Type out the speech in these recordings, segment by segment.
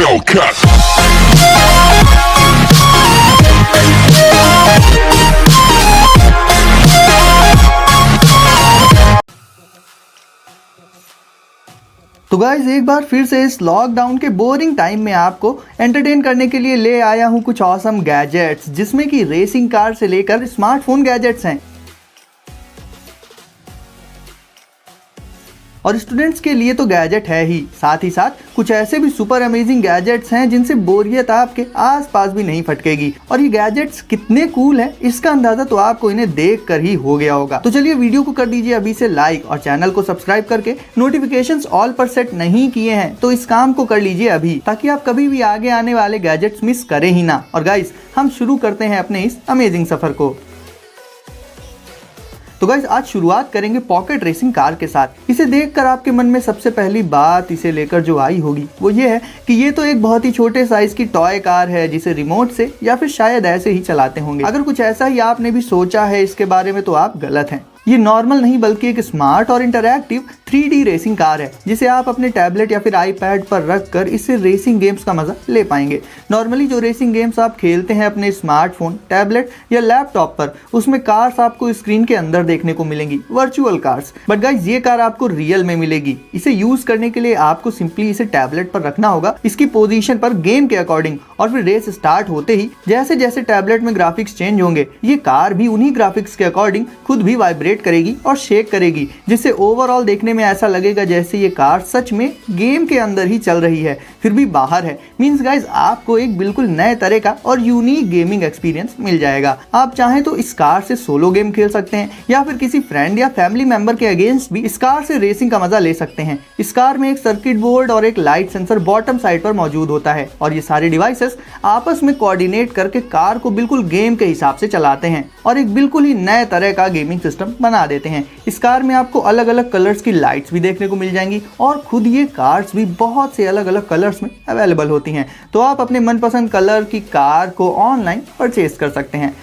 Hellcat. तो guys एक बार फिर से इस लॉकडाउन के बोरिंग टाइम में आपको एंटरटेन करने के लिए ले आया हूँ कुछ ऑसम गैजेट्स, जिसमें कि रेसिंग कार से लेकर स्मार्टफोन गैजेट्स हैं। और स्टूडेंट्स के लिए तो गैजेट है ही, साथ ही साथ कुछ ऐसे भी सुपर अमेजिंग गैजेट्स हैं जिनसे बोरियत आपके आसपास भी नहीं फटकेगी। और ये गैजेट्स कितने कूल हैं इसका अंदाजा तो आपको इन्हें देख कर ही हो गया होगा। तो चलिए वीडियो को कर दीजिए अभी से लाइक और चैनल को सब्सक्राइब करके नोटिफिकेशंस ऑल पर सेट नहीं किए हैं तो इस काम को कर लीजिए अभी, ताकि आप कभी भी आगे आने वाले गैजेट्स मिस करें ही ना। और गाइस हम शुरू करते हैं अपने इस अमेजिंग सफर को। तो गाइस आज शुरुआत करेंगे पॉकेट रेसिंग कार के साथ। इसे देखकर आपके मन में सबसे पहली बात इसे लेकर जो आई होगी वो ये है कि ये तो एक बहुत ही छोटे साइज की टॉय कार है जिसे रिमोट से या फिर शायद ऐसे ही चलाते होंगे। अगर कुछ ऐसा ही आपने भी सोचा है इसके बारे में तो आप गलत हैं। ये नॉर्मल नहीं बल्कि एक स्मार्ट और इंटरैक्टिव 3D रेसिंग कार है जिसे आप अपने टैबलेट या फिर आईपैड पर रखकर इससे रेसिंग गेम्स का मजा ले पाएंगे। नॉर्मली जो रेसिंग गेम्स आप खेलते हैं अपने स्मार्टफोन, टैबलेट या लैपटॉप पर, उसमें कार्स आपको स्क्रीन के अंदर देखने को मिलेंगी, वर्चुअल कार्स। बट गाइस ये कार आपको रियल में मिलेगी। इसे यूज करने के लिए आपको सिंपली इसे टैबलेट पर रखना होगा, इसकी पोजीशन पर गेम के अकॉर्डिंग, और फिर रेस स्टार्ट होते ही जैसे जैसे टैबलेट में ग्राफिक्स चेंज होंगे ये कार भी उन्हीं ग्राफिक्स के अकॉर्डिंग खुद भी वाइब्रेट करेगी और शेक करेगी, जिससे ओवरऑल देखने में ऐसा लगेगा जैसे ये कार सच में गेम के अंदर ही चल रही है फिर भी बाहर है। मींस गाइस आपको एक बिल्कुल नए तरह का और यूनिक गेमिंग एक्सपीरियंस मिल जाएगा। आप चाहें तो इस कार से सोलो गेम खेल सकते हैं या फिर किसी फ्रेंड या फैमिली मेंबर के अगेंस्ट भी इस कार से रेसिंग का मजा ले सकते हैं। इस कार में एक सर्किट बोर्ड और एक लाइट सेंसर बॉटम साइड पर मौजूद होता है और ये सारे डिवाइसेस आपस में कोऑर्डिनेट करके कार को बिल्कुल गेम के हिसाब से चलाते हैं और एक बिल्कुल ही नए तरह का गेमिंग सिस्टम बना देते हैं। इस कार में आपको अलग अलग कलर्स की लाइट्स भी देखने को मिल जाएंगी और खुद ये कार्स भी बहुत से अलग अलग कलर्स में अवेलेबल होती हैं, तो आप अपने मनपसंद कलर की कार को ऑनलाइन परचेज कर सकते हैं।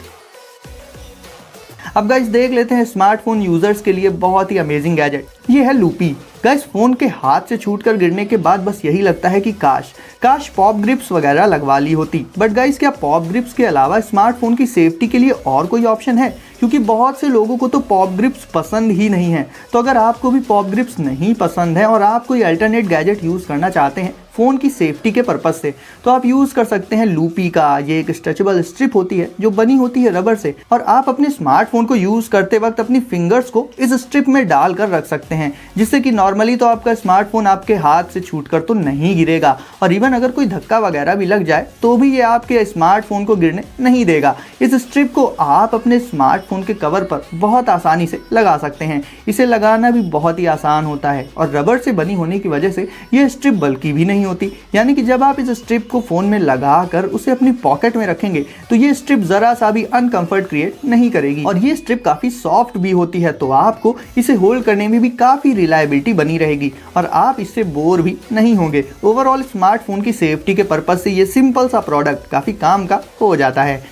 अब गाइस देख लेते हैं स्मार्टफोन यूजर्स के लिए बहुत ही अमेजिंग गैजेट। ये है लूपी। गाइस फोन के हाथ से छूटकर गिरने के बाद बस यही लगता है कि काश पॉप ग्रिप्स वगैरह लगवा ली होती। बट गाइस क्या पॉप ग्रिप्स के अलावा स्मार्टफोन की सेफ्टी के लिए और कोई ऑप्शन है? क्योंकि बहुत से लोगों को तो पॉप ग्रिप्स पसंद ही नहीं है। तो अगर आपको भी पॉप ग्रिप्स नहीं पसंद है और आप कोई अल्टरनेट गैजेट यूज करना चाहते हैं फोन की सेफ्टी के पर्पज से, तो आप यूज कर सकते हैं लूपी का। ये एक स्ट्रेचेबल स्ट्रिप होती है जो बनी होती है रबर से, और आप अपने स्मार्टफोन को यूज करते वक्त अपनी फिंगर्स को इस स्ट्रिप में डालकर रख सकते हैं, जिससे कि नॉर्मली तो आपका स्मार्टफोन आपके हाथ से छूटकर तो नहीं गिरेगा, और इवन अगर कोई धक्का वगैरह भी लग जाए तो भी ये आपके स्मार्टफोन को गिरने नहीं देगा। इस स्ट्रिप को आप अपने स्मार्टफोन के कवर पर बहुत आसानी से लगा सकते हैं। इसे लगाना भी बहुत ही आसान होता है और रबर से बनी होने की वजह से ये स्ट्रिप बल्कि भी नहीं होती, यानी कि जब आप इस स्ट्रिप को फोन में लगाकर उसे अपनी पॉकेट में रखेंगे तो ये स्ट्रिप जरा सा भी अनकंफर्ट क्रिएट नहीं करेगी। और ये स्ट्रिप काफी सॉफ्ट भी होती है, तो आपको इसे होल्ड करने में भी काफी रिलायबिलिटी बनी रहेगी और आप इससे बोर भी नहीं होंगे। ओवरऑल स्मार्टफोन की सेफ्टी के पर्पज से ये सिंपल सा प्रोडक्ट काफी काम का हो जाता है।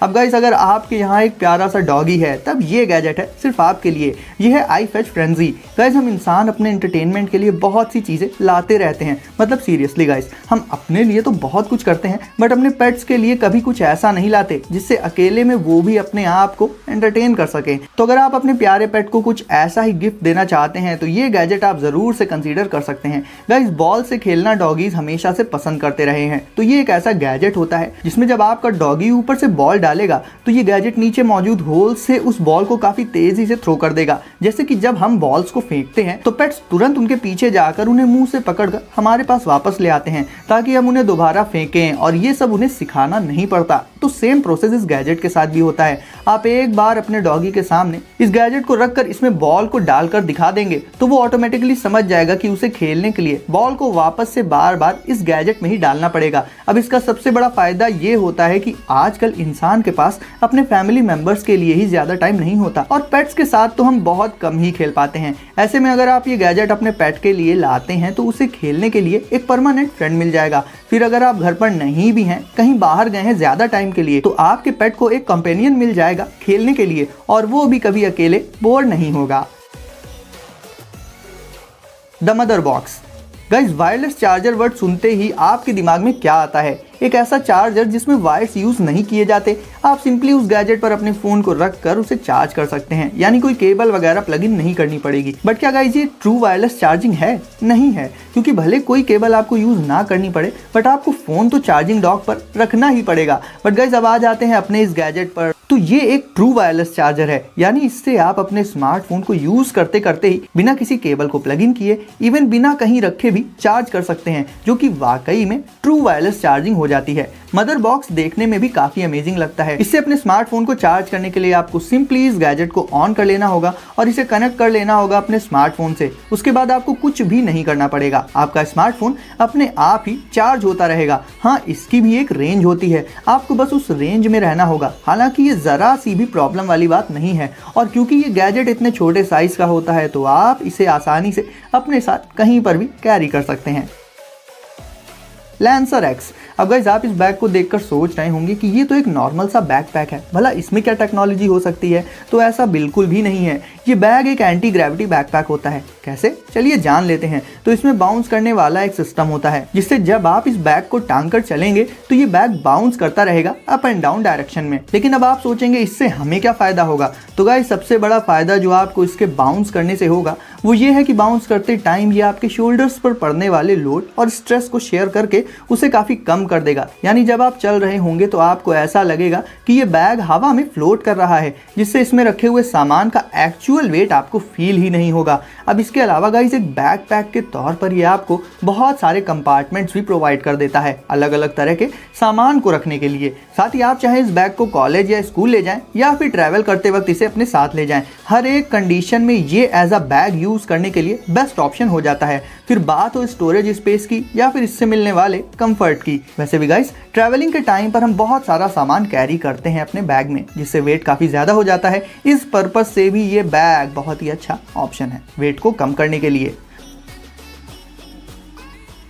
अब गाइस अगर आपके यहाँ एक प्यारा सा डॉगी है तब ये गैजेट है सिर्फ आपके लिए। ये है iFetch Frenzy। गाइस हम इंसान अपने एंटरटेनमेंट के लिए बहुत सी चीज़ें लाते रहते हैं, मतलब सीरियसली गाइस हम अपने लिए तो बहुत कुछ करते हैं बट अपने पेट्स के लिए कभी कुछ ऐसा नहीं लाते जिससे अकेले में वो भी अपने आप को एंटरटेन कर सके। तो अगर आप अपने प्यारे पेट को कुछ ऐसा ही गिफ्ट देना चाहते हैं तो ये गैजेट आप ज़रूर से कंसीडर कर सकते हैं। गाइस बॉल से खेलना डॉगीज हमेशा से पसंद करते रहे हैं, तो ये एक ऐसा गैजेट होता है जिसमें जब आपका डॉगी ऊपर से बॉल डालेगा तो ये गैजेट नीचे मौजूद होल से उस बॉल को काफी तेजी से थ्रो कर देगा। जैसे कि जब हम बॉल्स को फेंकते हैं तो पेट्स तुरंत उनके पीछे जाकर उन्हें मुंह से पकड़कर हमारे पास वापस ले आते हैं ताकि हम उन्हें दोबारा फेंकें, और ये सब उन्हें सिखाना नहीं पड़ता। तो सेम प्रोसेस इस गैजेट के साथ भी होता है। आप एक बार अपने डॉगी के सामने इस गैजेट को रखकर इसमें बॉल को डालकर दिखा देंगे तो वो ऑटोमेटिकली समझ जाएगा कि उसे खेलने के लिए बॉल को वापस से बार बार इस गैजेट में ही डालना पड़ेगा। अब इसका सबसे बड़ा फायदा ये होता है कि आजकल इंसान के पास अपने फैमिली मेंबर्स के लिए ही ज्यादा टाइम नहीं होता और पेट्स के साथ तो हम बहुत कम ही खेल पाते हैं। ऐसे में अगर आप ये गैजेट अपने पेट के लिए लाते हैं तो उसे खेलने के लिए एक परमानेंट फ्रेंड मिल जाएगा। फिर अगर आप घर पर नहीं भी हैं, कहीं बाहर गए हैं ज्यादा टाइम के लिए, तो आपके पेट को एक कंपेनियन मिल जाएगा खेलने के लिए और वो भी कभी अकेले बोर नहीं होगा। The mother box. Guys wireless charger word सुनते ही आपके दिमाग में क्या आता है? एक ऐसा चार्जर जिसमें वायर्स यूज नहीं किए जाते। आप सिंपली उस गैजेट पर अपने फोन को रख कर उसे चार्ज कर सकते हैं, यानी कोई केबल वगैरह प्लग इन नहीं करनी पड़ेगी। बट क्या गाइस ये ट्रू वायरलेस चार्जिंग है? नहीं है, क्योंकि भले कोई केबल आपको यूज ना करनी पड़े बट आपको फोन तो चार्जिंग डॉक पर रखना ही पड़ेगा। बट गाइस अब आ जाते हैं अपने इस गैजेट पर। तो ये एक ट्रू वायरलेस चार्जर है, यानी इससे आप अपने स्मार्टफोन को यूज करते करते ही बिना किसी केबल को प्लग इन किए, इवन बिना कहीं रखे भी चार्ज कर सकते हैं, जो कि वाकई में ट्रू वायरलेस चार्जिंग हो जाती है। मदर बॉक्स देखने में भी काफी अमेजिंग लगता है। इससे अपने स्मार्टफोन को चार्ज करने के लिए आपको सिंपली इस गैजेट को ऑन कर लेना होगा और इसे कनेक्ट कर लेना होगा अपने स्मार्टफोन से। उसके बाद आपको कुछ भी नहीं करना पड़ेगा, आपका स्मार्टफोन अपने आप ही चार्ज होता रहेगा। हाँ, इसकी भी एक रेंज होती है, आपको बस उस रेंज में रहना होगा। हालांकि ये जरा सी भी प्रॉब्लम वाली बात नहीं है, और क्योंकि ये गैजेट इतने छोटे साइज का होता है तो आप इसे आसानी से अपने साथ कहीं पर भी कैरी कर सकते हैं। Lancer x. अब गाइस आप इस बैग को देखकर सोच रहे होंगे कि ये तो एक नॉर्मल सा बैकपैक है, भला इसमें क्या टेक्नोलॉजी हो सकती है? तो ऐसा बिल्कुल भी नहीं है। ये बैग एक एंटी ग्रेविटी बैकपैक होता है। कैसे? चलिए जान लेते हैं। तो इसमें बाउंस करने वाला एक सिस्टम होता है, जिससे जब आप इस बैग को टांग कर चलेंगे तो ये बैग बाउंस करता रहेगा अप एंड डाउन डायरेक्शन में। लेकिन अब आप सोचेंगे इससे हमें क्या फायदा होगा? तो गाइस सबसे बड़ा फायदा जो आपको इसके बाउंस करने से होगा वो ये है कि बाउंस करते टाइम ये आपके शोल्डर्स पर पड़ने वाले लोड और स्ट्रेस को शेयर करके उसे काफी कम कर देगा। यानी जब आप चल रहे होंगे तो आपको ऐसा लगेगा कि ये बैग हवा में फ्लोट कर रहा है, जिससे इसमें रखे हुए सामान का एक्चुअल वेट आपको फील ही नहीं होगा। अब इसके अलावा गाइस एक बैकपैक के तौर पर ये आपको बहुत सारे कंपार्टमेंट्स भी प्रोवाइड कर देता है अलग अलग तरह के सामान को रखने के लिए। साथ ही आप चाहे इस बैग को कॉलेज या स्कूल ले जाएं या फिर ट्रैवल करते वक्त इसे अपने साथ ले जाएं, हर एक कंडीशन में ये एज अ बैग यूज करने के लिए बेस्ट ऑप्शन हो जाता है। फिर बात हो स्टोरेज स्पेस की या फिर इससे मिलने वाले कंफर्ट की। वैसे भी गाइस ट्रैवलिंग के टाइम पर हम बहुत सारा सामान कैरी करते हैं अपने बैग में, जिससे वेट काफी ज्यादा हो जाता है। इस पर्पस से भी ये बैग बहुत ही अच्छा ऑप्शन है वेट को कम करने के लिए।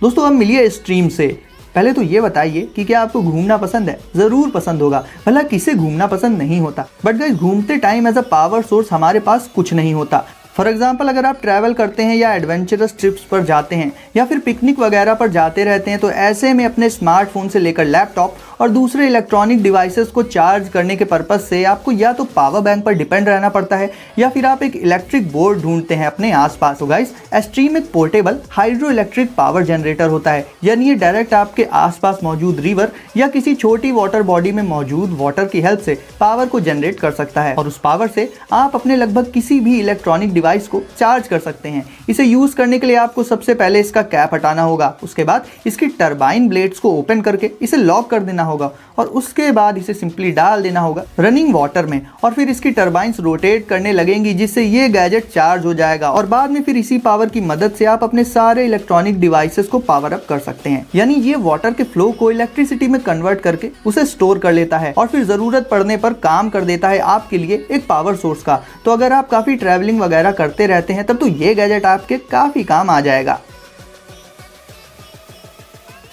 दोस्तों अब मिलिए स्ट्रीम से। पहले तो ये बताइए कि क्या आपको घूमना पसंद है? जरूर पसंद होगा, भला किसे घूमना पसंद नहीं होता। बट गाइस घूमते time as a power source हमारे पास कुछ नहीं होता। फॉर एग्जाम्पल अगर आप ट्रैवल करते हैं या एडवेंचरस ट्रिप्स पर जाते हैं या फिर पिकनिक वगैरह पर जाते रहते हैं, तो ऐसे में अपने स्मार्टफोन से लेकर लैपटॉप और दूसरे इलेक्ट्रॉनिक डिवाइसेस को चार्ज करने के पर्पज से आपको या तो पावर बैंक पर डिपेंड रहना पड़ता है या फिर आप एक इलेक्ट्रिक बोर्ड ढूंढते हैं अपने आसपास। तो गाइस स्ट्रीम एक portable hydro electric power generator होता है, यानी ये डायरेक्ट आपके आसपास मौजूद रिवर या किसी छोटी वाटर बॉडी में मौजूद वाटर की हेल्प से पावर को जनरेट कर सकता है, और उस पावर से आप अपने लगभग किसी भी इलेक्ट्रॉनिक डिवाइस को चार्ज कर सकते हैं। इसे यूज करने के लिए आपको सबसे पहले इसका कैप हटाना होगा, उसके बाद इसकी टरबाइन ब्लेड्स को ओपन करके इसे लॉक कर देना होगा और उसके बाद इसे सिंपली डाल देना होगा रनिंग वाटर में, और फिर इसकी टरबाइंस रोटेट करने लगेंगी, जिससे ये गैजेट चार्ज हो जाएगा। और बाद में फिर इसी पावर की मदद से आप अपने सारे इलेक्ट्रॉनिक डिवाइसेस को पावर अप कर सकते हैं। यानी ये वाटर के फ्लो को इलेक्ट्रिसिटी में कन्वर्ट करके उसे स्टोर कर लेता है और फिर जरूरत पड़ने पर काम कर देता है आपके लिए एक पावर सोर्स का। तो अगर आप काफी ट्रैवलिंग वगैरह करते रहते हैं तब तो ये गैजेट आपके काफी काम आ जाएगा।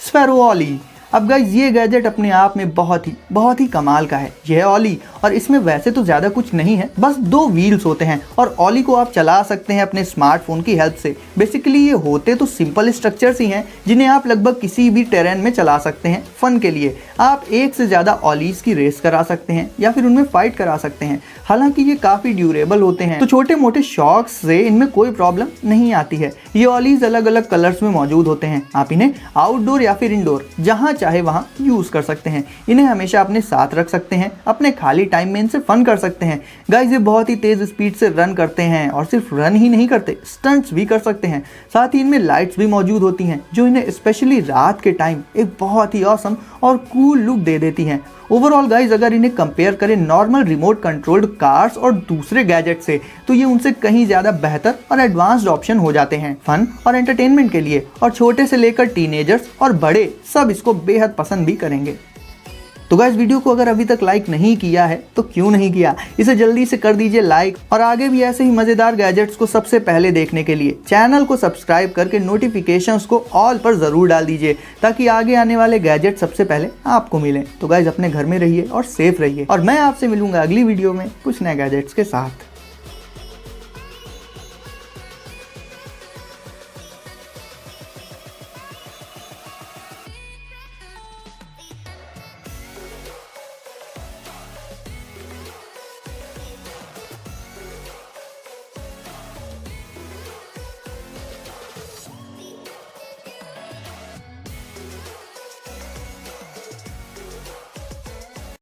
स्पैरो ऑली। अब गाइस ये गैजेट अपने आप में बहुत ही कमाल का है। यह है ऑली, और इसमें वैसे तो ज़्यादा कुछ नहीं है, बस 2 व्हील्स होते हैं और ऑली को आप चला सकते हैं अपने स्मार्टफोन की हेल्प से। बेसिकली ये होते तो सिंपल स्ट्रक्चर्स ही हैं जिन्हें आप लगभग किसी भी टेरेन में चला सकते हैं फन के लिए। आप एक से ज़्यादा ऑलीज की रेस करा सकते हैं या फिर उनमें फाइट करा सकते हैं। हालांकि ये काफ़ी ड्यूरेबल होते हैं तो छोटे मोटे शॉक्स से इनमें कोई प्रॉब्लम नहीं आती है। ये ऑलीज अलग अलग कलर्स में मौजूद होते हैं। आप इन्हें आउटडोर या फिर इंडोर जहाँ चाहे वहाँ यूज कर सकते हैं। इन्हें हमेशा अपने साथ रख सकते हैं, अपने खाली टाइम में इनसे फन कर सकते हैं। गाइस ये बहुत ही तेज स्पीड से रन करते हैं और सिर्फ रन ही नहीं करते, स्टंट्स भी कर सकते हैं। साथ ही इनमें लाइट्स भी मौजूद होती हैं जो इन्हें स्पेशली रात के टाइम एक बहुत ही ऑसम और कूल लुक दे देती हैं। ओवरऑल गाइज अगर इन्हें कंपेयर करें नॉर्मल रिमोट कंट्रोल्ड कार्स और दूसरे गैजेट से, तो ये उनसे कहीं ज़्यादा बेहतर और एडवांस्ड ऑप्शन हो जाते हैं फन और एंटरटेनमेंट के लिए। और छोटे से लेकर टीनेजर्स और बड़े सब इसको बेहद पसंद भी करेंगे। तो गाइस वीडियो को अगर अभी तक लाइक नहीं किया है तो क्यों नहीं किया, इसे जल्दी से कर दीजिए लाइक। और आगे भी ऐसे ही मजेदार गैजेट्स को सबसे पहले देखने के लिए चैनल को सब्सक्राइब करके नोटिफिकेशंस को ऑल पर जरूर डाल दीजिए, ताकि आगे आने वाले गैजेट सबसे पहले आपको मिले। तो गाइस अपने घर में रहिए और सेफ रहिए, और मैं आपसे मिलूंगा अगली वीडियो में कुछ नए गैजेट्स के साथ।